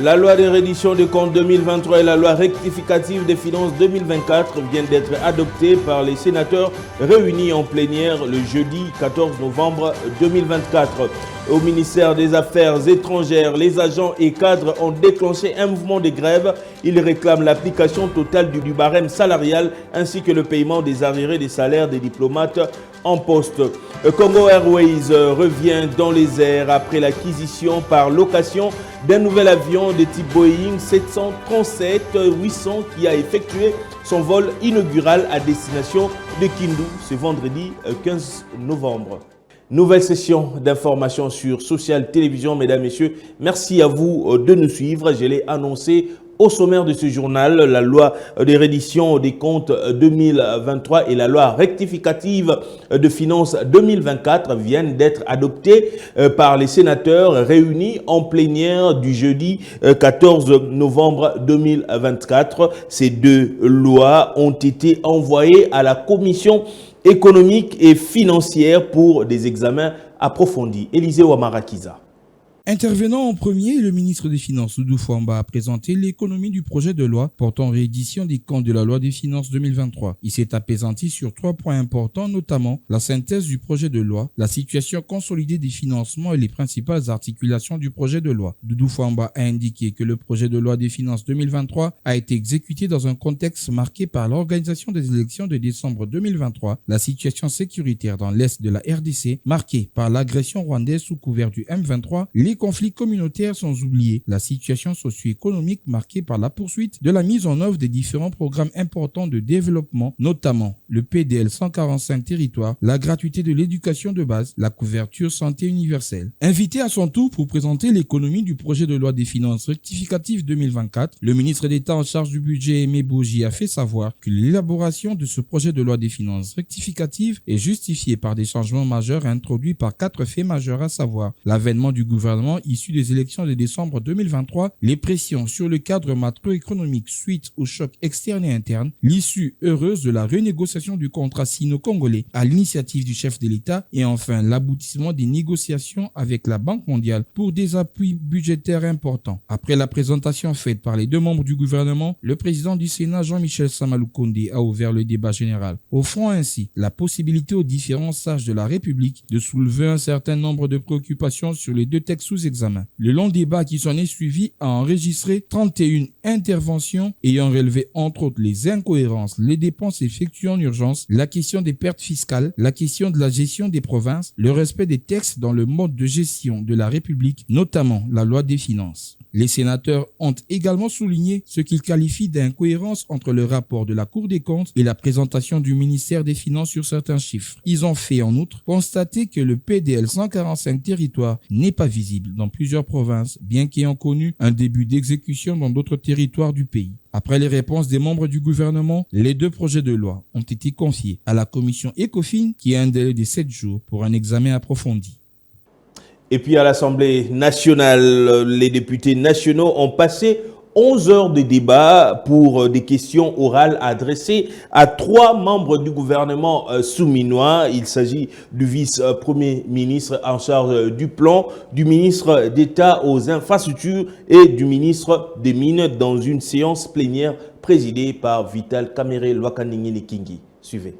La loi de reddition des comptes 2023 et la loi rectificative des finances 2024 viennent d'être adoptées par les sénateurs réunis en plénière le jeudi 14 novembre 2024. Au ministère des Affaires étrangères, les agents et cadres ont déclenché un mouvement de grève. Ils réclament l'application totale du barème salarial ainsi que le paiement des arriérés des salaires des diplomates en poste. Congo Airways revient dans les airs après l'acquisition par location d'un nouvel avion de type Boeing 737-800 qui a effectué son vol inaugural à destination de Kindu ce vendredi 15 novembre. Nouvelle session d'information sur Social Télévision, mesdames, messieurs. Merci à vous de nous suivre. Je l'ai annoncé au sommaire de ce journal. La loi de reddition des comptes 2023 et la loi rectificative de finances 2024 viennent d'être adoptées par les sénateurs réunis en plénière du jeudi 14 novembre 2024. Ces deux lois ont été envoyées à la commission économique et financière pour des examens approfondis. Élisée Ouamarakiza. Intervenant en premier, le ministre des Finances, Doudou Fouamba, a présenté l'économie du projet de loi portant réédition des comptes de la loi des finances 2023. Il s'est apaisanti sur 3 points importants, notamment la synthèse du projet de loi, la situation consolidée des financements et les principales articulations du projet de loi. Doudou Fouamba a indiqué que le projet de loi des finances 2023 a été exécuté dans un contexte marqué par l'organisation des élections de décembre 2023, la situation sécuritaire dans l'est de la RDC, marquée par l'agression rwandaise sous couvert du M23, les conflits communautaires sans oublier la situation socio-économique marquée par la poursuite de la mise en œuvre des différents programmes importants de développement, notamment le PDL 145 territoires, la gratuité de l'éducation de base, la couverture santé universelle. Invité à son tour pour présenter l'économie du projet de loi des finances rectificatives 2024, le ministre d'État en charge du budget Aimé Boji a fait savoir que l'élaboration de ce projet de loi des finances rectificatives est justifiée par des changements majeurs introduits par 4 faits majeurs, à savoir l'avènement du gouvernement issu des élections de décembre 2023, les pressions sur le cadre macroéconomique suite au choc externe et interne, l'issue heureuse de la renégociation du contrat sino-congolais à l'initiative du chef de l'État et enfin l'aboutissement des négociations avec la Banque mondiale pour des appuis budgétaires importants. Après la présentation faite par les 2 membres du gouvernement, le président du Sénat Jean-Michel Samalou Kondé a ouvert le débat général, offrant ainsi la possibilité aux différents sages de la République de soulever un certain nombre de préoccupations sur les 2 textes sous examen. Le long débat qui s'en est suivi a enregistré 31 interventions ayant relevé entre autres les incohérences, les dépenses effectuées en urgence, la question des pertes fiscales, la question de la gestion des provinces, le respect des textes dans le mode de gestion de la République, notamment la loi des finances. Les sénateurs ont également souligné ce qu'ils qualifient d'incohérence entre le rapport de la Cour des comptes et la présentation du ministère des Finances sur certains chiffres. Ils ont fait en outre constater que le PDL 145 territoires n'est pas visible dans plusieurs provinces, bien qu'ayant connu un début d'exécution dans d'autres territoires du pays. Après les réponses des membres du gouvernement, les 2 projets de loi ont été confiés à la commission ECOFIN qui a un délai de 7 jours pour un examen approfondi. Et puis à l'Assemblée nationale, les députés nationaux ont passé 11 heures de débat pour des questions orales adressées à 3 membres du gouvernement souminois. Il s'agit du vice-premier ministre en charge du plan, du ministre d'État aux infrastructures et du ministre des Mines dans une séance plénière présidée par Vital Kamerhe Lwakaningini-Kingi. Suivez.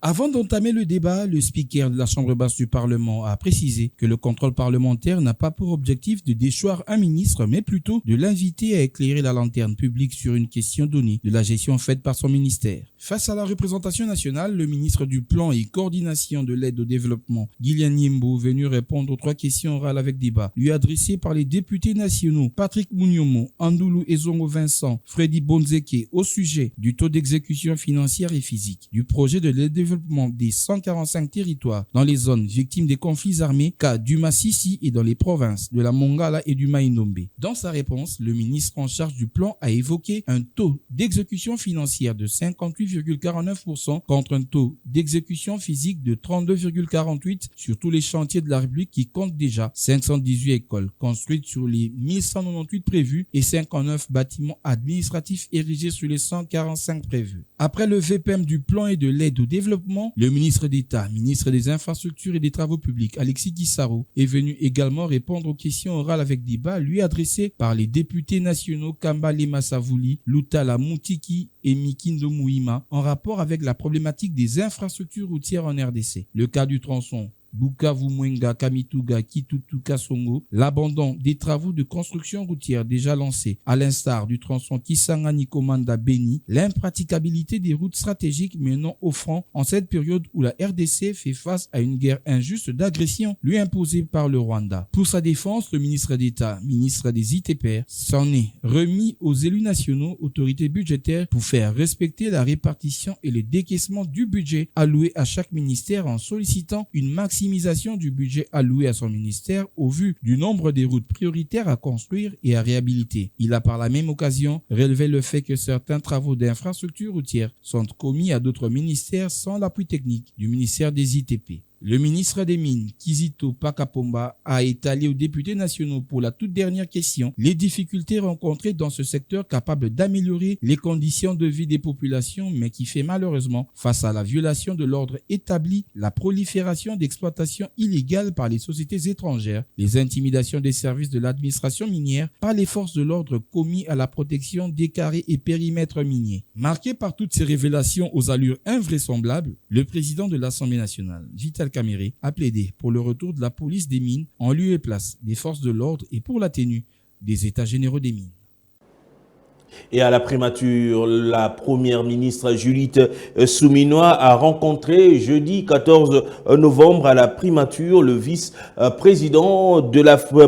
Avant d'entamer le débat, le speaker de la Chambre basse du Parlement a précisé que le contrôle parlementaire n'a pas pour objectif de déchoir un ministre, mais plutôt de l'inviter à éclairer la lanterne publique sur une question donnée de la gestion faite par son ministère. Face à la représentation nationale, le ministre du Plan et Coordination de l'aide au développement, Gillian Yimbo, venu répondre aux 3 questions orales avec débat, lui adressées par les députés nationaux Patrick Mouniomo, Andoulou Ezongo Vincent, Freddy Bonzeke au sujet du taux d'exécution financière et physique, du projet de l'aide des 145 territoires dans les zones victimes des conflits armés, cas du Massissi et dans les provinces de la Mongala et du Maïnombe. Dans sa réponse, le ministre en charge du plan a évoqué un taux d'exécution financière de 58,49% contre un taux d'exécution physique de 32,48% sur tous les chantiers de la République qui comptent déjà 518 écoles construites sur les 1198 prévus et 59 bâtiments administratifs érigés sur les 145 prévus. Après le VPM du plan et de l'aide au développement, le ministre d'État, ministre des Infrastructures et des Travaux publics, Alexis Guissaro, est venu également répondre aux questions orales avec débat lui adressées par les députés nationaux Kambale Massavouli, Lutala Moutiki et Mikindo Mouima en rapport avec la problématique des infrastructures routières en RDC. Le cas du tronçon Bukavu-Mwenga, Kamituga, Kitutu, Kasongo, l'abandon des travaux de construction routière déjà lancés, à l'instar du tronçon Kisangani-Komanda-Beni, l'impraticabilité des routes stratégiques menant au front en cette période où la RDC fait face à une guerre injuste d'agression lui imposée par le Rwanda. Pour sa défense, le ministre d'État, ministre des ITPR, s'en est remis aux élus nationaux, autorités budgétaires, pour faire respecter la répartition et le décaissement du budget alloué à chaque ministère en sollicitant une maximisation du budget alloué à son ministère au vu du nombre des routes prioritaires à construire et à réhabiliter. Il a par la même occasion relevé le fait que certains travaux d'infrastructures routières sont commis à d'autres ministères sans l'appui technique du ministère des ITP. Le ministre des Mines, Kizito Pakapomba, a étalé aux députés nationaux pour la toute dernière question les difficultés rencontrées dans ce secteur capable d'améliorer les conditions de vie des populations, mais qui fait malheureusement face à la violation de l'ordre établi, la prolifération d'exploitations illégales par les sociétés étrangères, les intimidations des services de l'administration minière par les forces de l'ordre commis à la protection des carrés et périmètres miniers. Marqué par toutes ces révélations aux allures invraisemblables, le président de l'Assemblée nationale, Vital Kamerhe, a plaidé pour le retour de la police des mines en lieu et place des forces de l'ordre et pour la tenue des états généraux des mines. Et à la primature, la première ministre Judith Suminwa a rencontré jeudi 14 novembre à la primature le vice-président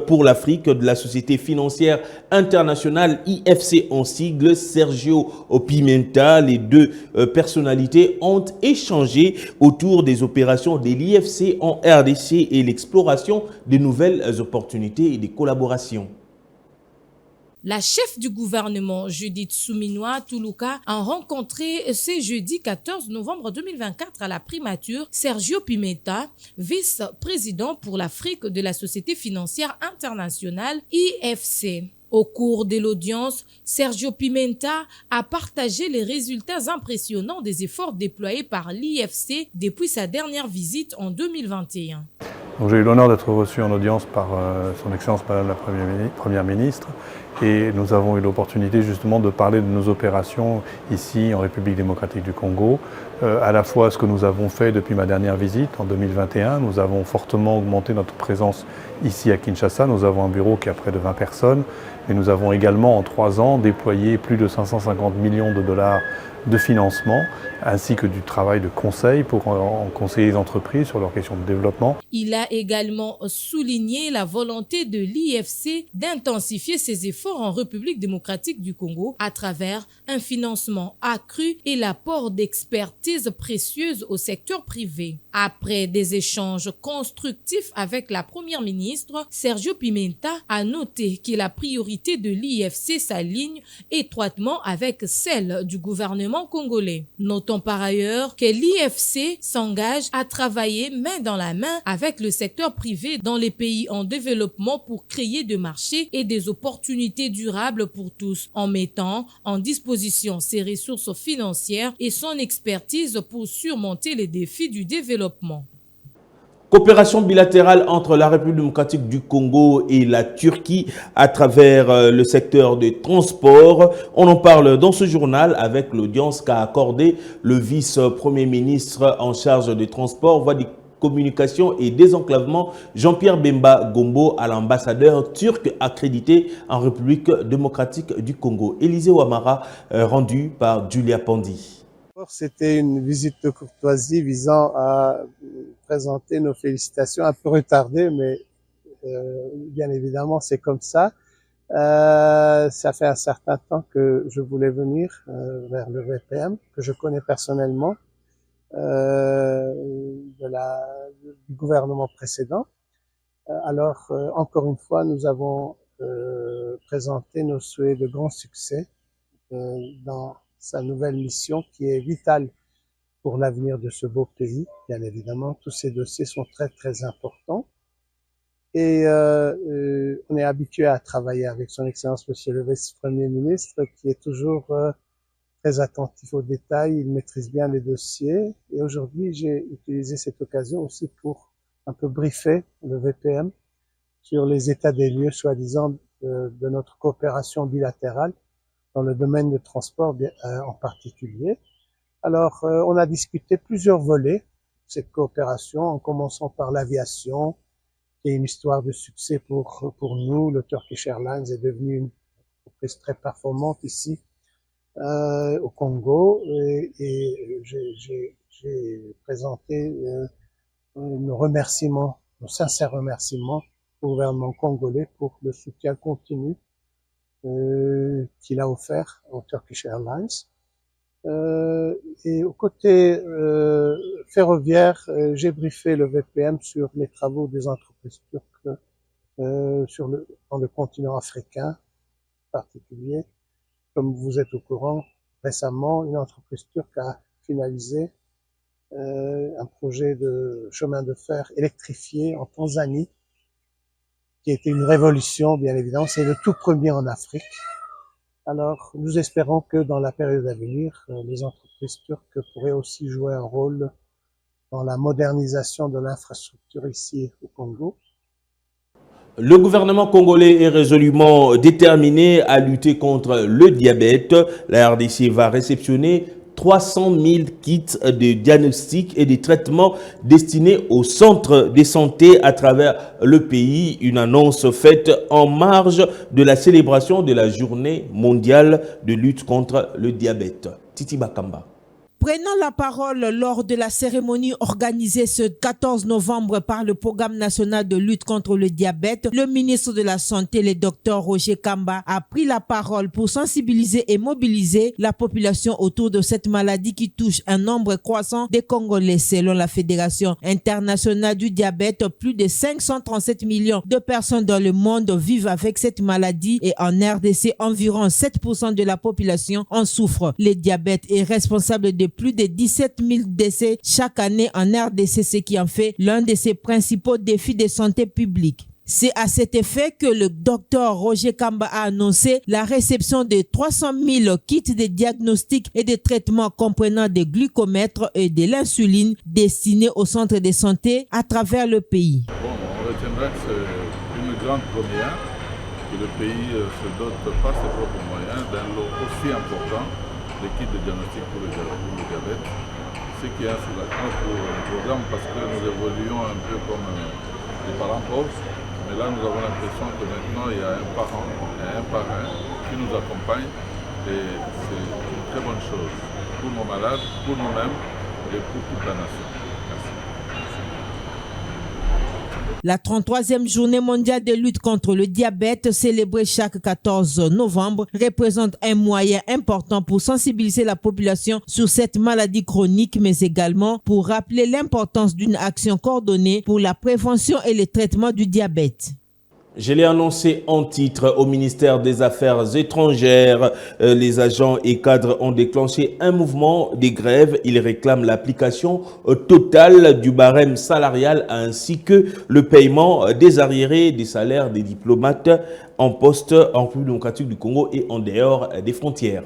pour l'Afrique de la Société financière internationale IFC en sigle, Sergio Pimenta. Les deux personnalités ont échangé autour des opérations de l'IFC en RDC et l'exploration de nouvelles opportunités et des collaborations. La chef du gouvernement, Judith Suminwa Tuluka, a rencontré ce jeudi 14 novembre 2024 à la primature Sergio Pimenta, vice-président pour l'Afrique de la Société financière internationale IFC. Au cours de l'audience, Sergio Pimenta a partagé les résultats impressionnants des efforts déployés par l'IFC depuis sa dernière visite en 2021. J'ai eu l'honneur d'être reçu en audience par son Excellence Madame la Première ministre et nous avons eu l'opportunité justement de parler de nos opérations ici en République démocratique du Congo, à la fois ce que nous avons fait depuis ma dernière visite en 2021, nous avons fortement augmenté notre présence ici à Kinshasa, nous avons un bureau qui a près de 20 personnes, mais nous avons également en 3 ans déployé plus de 550 millions de dollars de financement, ainsi que du travail de conseil pour conseiller les entreprises sur leurs questions de développement. Il a également souligné la volonté de l'IFC d'intensifier ses efforts en République démocratique du Congo à travers un financement accru et l'apport d'expertise précieuse au secteur privé. Après des échanges constructifs avec la première ministre, Sergio Pimenta a noté que la priorité de l'IFC s'aligne étroitement avec celle du gouvernement congolais. Notons par ailleurs que l'IFC s'engage à travailler main dans la main avec le secteur privé dans les pays en développement pour créer des marchés et des opportunités durables pour tous, en mettant en disposition ses ressources financières et son expertise pour surmonter les défis du développement. Coopération bilatérale entre la République démocratique du Congo et la Turquie à travers le secteur des transports. On en parle dans ce journal avec l'audience qu'a accordé le vice-premier ministre en charge des transports, voie des communications et désenclavement, Jean-Pierre Bemba Gombo, à l'ambassadeur turc accrédité en République démocratique du Congo. Élisée Ouamara, rendu par Julia Pandi. C'était une visite de courtoisie visant à présenter nos félicitations, un peu retardées, mais bien évidemment c'est comme ça. Ça fait un certain temps que je voulais venir vers le VPM, que je connais personnellement du gouvernement précédent. Alors encore une fois, nous avons présenté nos souhaits de grand succès dans sa nouvelle mission qui est vitale pour l'avenir de ce beau pays. Bien évidemment, tous ces dossiers sont très très importants et on est habitué à travailler avec son Excellence Monsieur le Vice-Premier ministre qui est toujours très attentif aux détails, il maîtrise bien les dossiers. Et aujourd'hui, j'ai utilisé cette occasion aussi pour un peu briefer le VPM sur les états des lieux, soi-disant, de notre coopération bilatérale dans le domaine de transport en particulier. Alors, on a discuté plusieurs volets de cette coopération, en commençant par l'aviation, qui est une histoire de succès pour nous. Le Turkish Airlines est devenu une entreprise très performante ici au Congo, et j'ai présenté nos remerciements, nos sincères remerciements au gouvernement congolais pour le soutien continu qu'il a offert au Turkish Airlines. Et au côté ferroviaire, j'ai briefé le VPM sur les travaux des entreprises turques dans le continent africain en particulier. Comme vous êtes au courant, récemment, une entreprise turque a finalisé un projet de chemin de fer électrifié en Tanzanie, qui a été une révolution, bien évidemment. C'est le tout premier en Afrique. Alors, nous espérons que dans la période à venir, les entreprises turques pourraient aussi jouer un rôle dans la modernisation de l'infrastructure ici au Congo. Le gouvernement congolais est résolument déterminé à lutter contre le diabète. La RDC va réceptionner 300 000 kits de diagnostic et de traitements destinés aux centres de santé à travers le pays. Une annonce faite en marge de la célébration de la journée mondiale de lutte contre le diabète. Titi Bakamba. Prenant la parole lors de la cérémonie organisée ce 14 novembre par le Programme national de lutte contre le diabète, le ministre de la Santé, le Dr Roger Kamba, a pris la parole pour sensibiliser et mobiliser la population autour de cette maladie qui touche un nombre croissant de Congolais. Selon la Fédération internationale du diabète, plus de 537 millions de personnes dans le monde vivent avec cette maladie et en RDC, environ 7% de la population en souffre. Le diabète est responsable de plus de 17 000 décès chaque année en RDC, ce qui en fait l'un de ses principaux défis de santé publique. C'est à cet effet que le docteur Roger Kamba a annoncé la réception de 300 000 kits de diagnostic et de traitements comprenant des glucomètres et de l'insuline destinés aux centres de santé à travers le pays. Bon, on retiendra que c'est une grande première que le pays se dote par ses propres moyens d'un lot aussi important, les kits de diagnostic pour le diabète, ce qui est sur le programme parce que nous évoluons un peu comme des parents pauvres, mais là nous avons l'impression que maintenant il y a un parent et un parrain qui nous accompagnent et c'est une très bonne chose pour nos malades, pour nous-mêmes et pour toute la nation. Merci. La 33e journée mondiale de lutte contre le diabète, célébrée chaque 14 novembre, représente un moyen important pour sensibiliser la population sur cette maladie chronique, mais également pour rappeler l'importance d'une action coordonnée pour la prévention et le traitement du diabète. Je l'ai annoncé en titre au ministère des Affaires étrangères. Les agents et cadres ont déclenché un mouvement de grève. Ils réclament l'application totale du barème salarial ainsi que le paiement des arriérés des salaires des diplomates en poste en République démocratique du Congo et en dehors des frontières.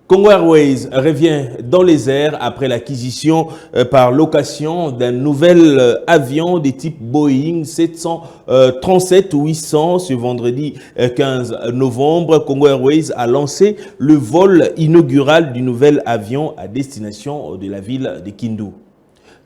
Congo Airways revient dans les airs après l'acquisition par location d'un nouvel avion de type Boeing 737-800 ce vendredi 15 novembre. Congo Airways a lancé le vol inaugural du nouvel avion à destination de la ville de Kindu.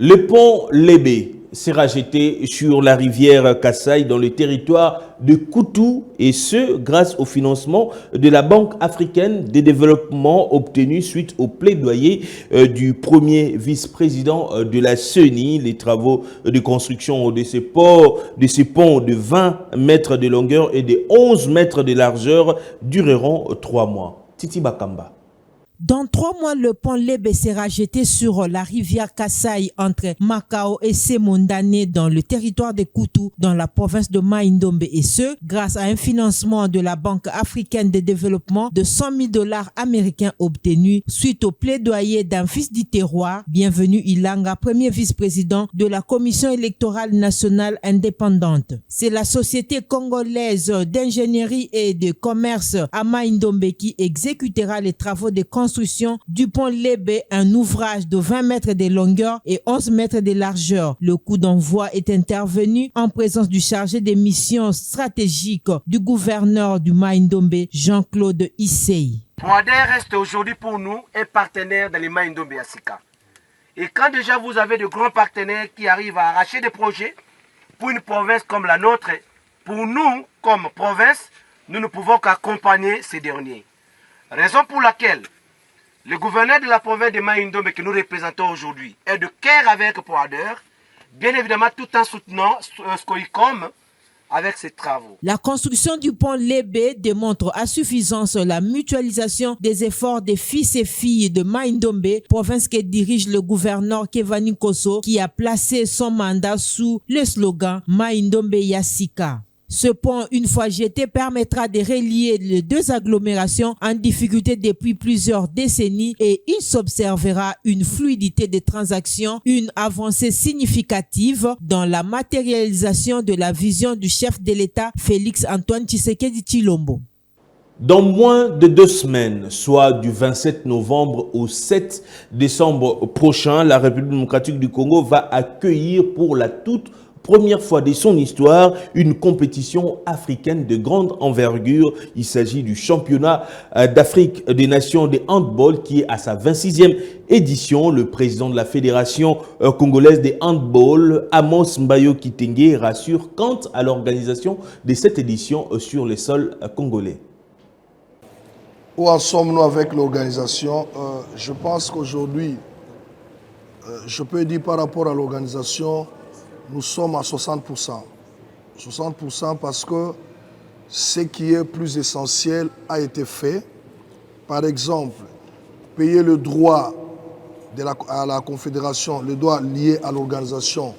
Le pont Lébé sera jeté sur la rivière Kassai dans le territoire de Koutou et ce grâce au financement de la Banque africaine de développement obtenu suite au plaidoyer du premier vice-président de la CENI. Les travaux de construction de ce pont de 20 mètres de longueur et de 11 mètres de largeur dureront 3 mois. Titi Bakamba. Dans 3 mois, le pont Lébé sera jeté sur la rivière Kassai entre Macao et Semondane dans le territoire de Koutou, dans la province de Maïndombe, et ce, grâce à un financement de la Banque africaine de développement de 100 000 $ américains obtenus suite au plaidoyer d'un fils du terroir, Bienvenu Ilanga, premier vice-président de la Commission électorale nationale indépendante. C'est la société congolaise d'ingénierie et de commerce à Maïndombe qui exécutera les travaux de construction du pont Lébé, un ouvrage de 20 mètres de longueur et 11 mètres de largeur. Le coup d'envoi est intervenu en présence du chargé des missions stratégiques du gouverneur du Maïndombe, Jean-Claude Issei. Mouadé reste aujourd'hui pour nous un partenaire dans les Maïndombe Yassika. Et quand déjà vous avez de grands partenaires qui arrivent à arracher des projets pour une province comme la nôtre, pour nous, comme province, nous ne pouvons qu'accompagner ces derniers. Raison pour laquelle le gouverneur de la province de Maïndombe que nous représentons aujourd'hui est de cœur avec Poader, bien évidemment tout en soutenant Scoicom avec ses travaux. La construction du pont Lébé démontre à suffisance la mutualisation des efforts des fils et filles de Maïndombe, province que dirige le gouverneur Kevani Kosso, qui a placé son mandat sous le slogan Maïndombe Yassika. Ce pont, une fois jeté, permettra de relier les deux agglomérations en difficulté depuis plusieurs décennies et il s'observera une fluidité des transactions, une avancée significative dans la matérialisation de la vision du chef de l'État Félix Antoine Tshisekedi Tshilombo. Dans moins de 2 semaines, soit du 27 novembre au 7 décembre prochain, la République démocratique du Congo va accueillir pour la toute première fois de son histoire une compétition africaine de grande envergure. Il s'agit du championnat d'Afrique des nations de handball qui est à sa 26e édition. Le président de la Fédération congolaise de handball, Amos Mbayo Kitenge, rassure quant à l'organisation de cette édition sur les sols congolais. Où en sommes-nous avec l'organisation? Je pense qu'aujourd'hui, je peux dire par rapport à l'organisation, nous sommes à 60%. 60% parce que ce qui est plus essentiel a été fait. Par exemple, payer le droit à la Confédération, le droit lié à l'organisation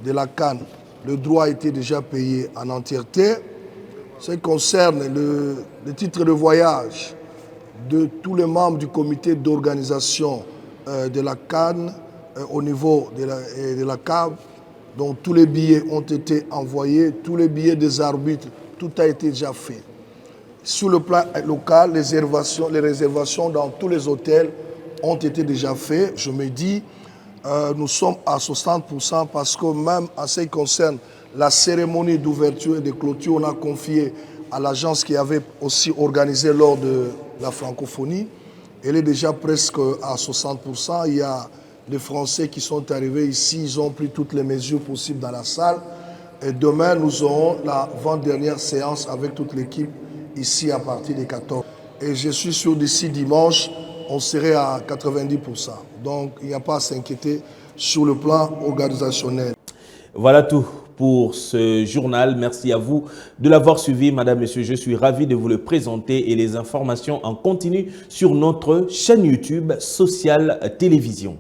de la CAN, le droit a été déjà payé en entièreté. Ce qui concerne le titre de voyage de tous les membres du comité d'organisation de la CAN au niveau de la CAV, donc tous les billets ont été envoyés, tous les billets des arbitres, tout a été déjà fait. Sur le plan local, les réservations dans tous les hôtels ont été déjà faites. Je me dis, nous sommes à 60% parce que même en ce qui concerne la cérémonie d'ouverture et de clôture, on a confié à l'agence qui avait aussi organisé lors de la francophonie. Elle est déjà presque à 60%. Il y a des Français qui sont arrivés ici, ils ont pris toutes les mesures possibles dans la salle. Et demain, nous aurons la 20e séance avec toute l'équipe ici à partir des 14. Et je suis sûr d'ici dimanche, on serait à 90%. Donc, il n'y a pas à s'inquiéter sur le plan organisationnel. Voilà tout pour ce journal. Merci à vous de l'avoir suivi, madame, monsieur. Je suis ravi de vous le présenter et les informations en continu sur notre chaîne YouTube Social Télévision.